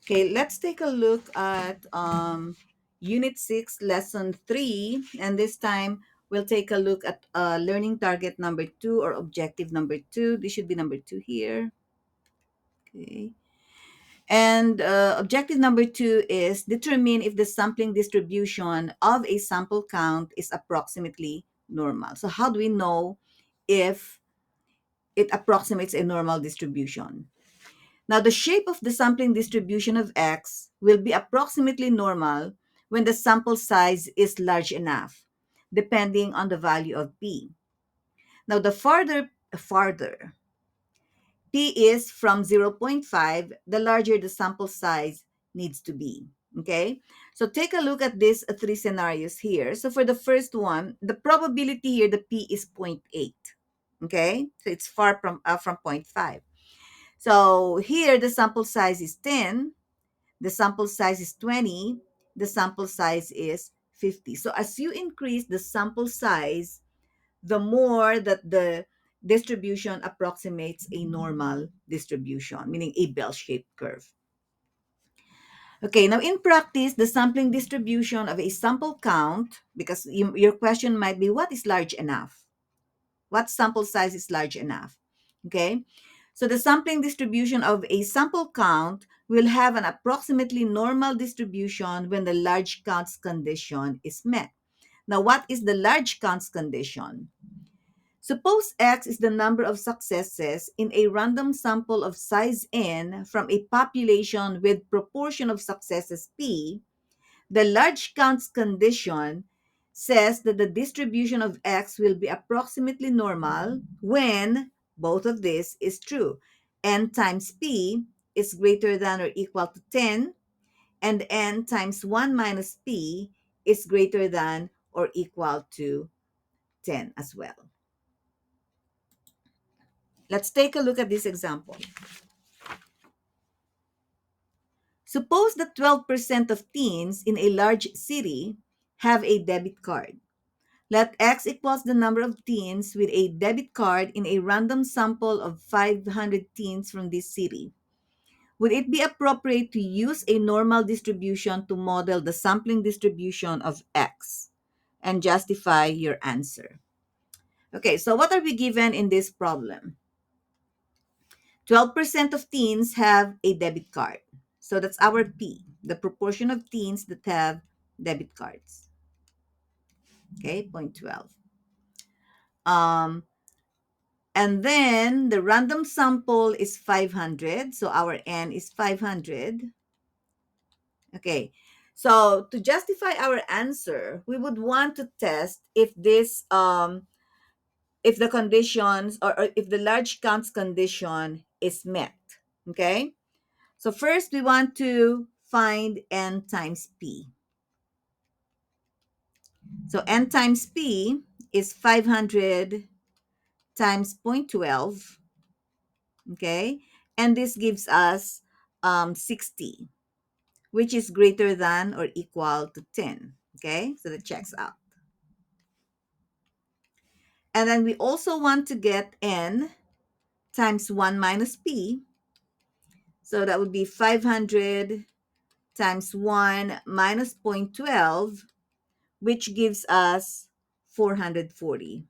Okay, let's take a look at Unit 6, Lesson 3. And this time, we'll take a look at learning target number 2 or objective number 2. This should be number 2 here. Okay. And objective number 2 is determine if the sampling distribution of a sample count is approximately normal. So how do we know if it approximates a normal distribution? Now, the shape of the sampling distribution of X will be approximately normal when the sample size is large enough, depending on the value of P. Now, the farther P is from zero point 0.5, the larger the sample size needs to be. Okay, so take a look at these three scenarios here. So for the first one, the probability here, the P is zero point 0.8. Okay, so it's far from zero point 0.5. So here the sample size is 10, the sample size is 20, the sample size is 50. So as you increase the sample size, the more that the distribution approximates a normal distribution, meaning a bell-shaped curve. Okay, now in practice, the sampling distribution of a sample count, because your question might be, what is large enough? What sample size is large enough? Okay, so the sampling distribution of a sample count will have an approximately normal distribution when the large counts condition is met. Now, what is the large counts condition? Suppose X is the number of successes in a random sample of size n from a population with proportion of successes p. The large counts condition says that the distribution of X will be approximately normal when both of this is true. N times P is greater than or equal to 10, and N times 1 minus P is greater than or equal to 10 as well. Let's take a look at this example. Suppose that 12% of teens in a large city have a debit card. Let X equals the number of teens with a debit card in a random sample of 500 teens from this city. Would it be appropriate to use a normal distribution to model the sampling distribution of X and justify your answer? Okay, so what are we given in this problem? 12% of teens have a debit card. So that's our P, the proportion of teens that have debit cards. Okay, 0.12. Um, and then the random sample is 500. So our N is 500. Okay, so to justify our answer, we would want to test if if the conditions or if the large counts condition is met. Okay, so first we want to find N times P. So N times P is 500 times 0.12. Okay, and this gives us 60, which is greater than or equal to 10. Okay, so that checks out. And then we also want to get N times 1 minus P. So that would be 500 times 1 minus 0.12, which gives us 440,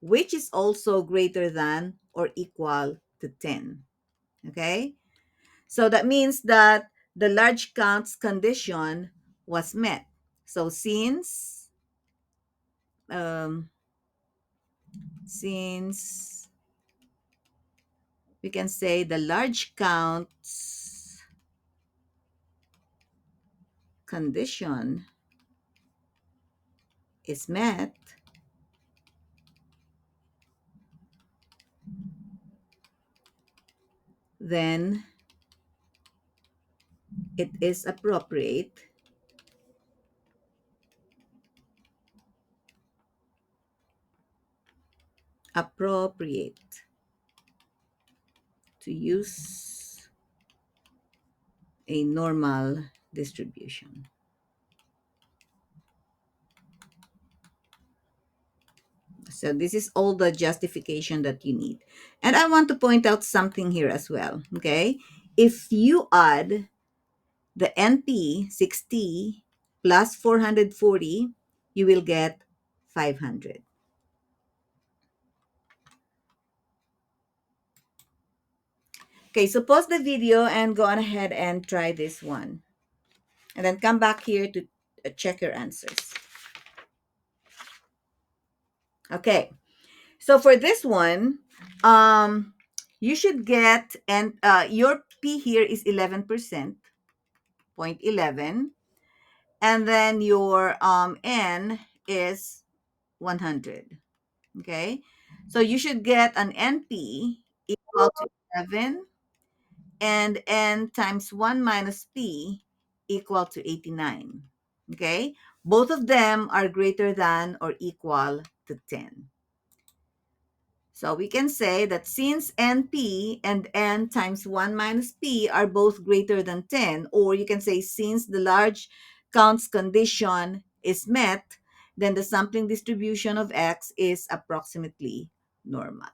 which is also greater than or equal to 10. Okay, so that means that the large counts condition was met. So um, since we can say the large counts condition is met, then it is appropriate to use a normal distribution. So this is all the justification that you need. And I want to point out something here as well, okay? if you add the NP 60 plus 440, you will get 500. Okay, so pause the video and go on ahead and try this one. And then come back here to check your answers. Okay, so for this one, you should get, and your P here is 11%, 0.11, and then your N is 100. Okay, so you should get an NP equal to 11 and N times 1 minus P equal to 89. Okay, both of them are greater than or equal to 10. So we can say that since NP and N times 1 minus P are both greater than 10, or you can say since the large counts condition is met, then the sampling distribution of X is approximately normal.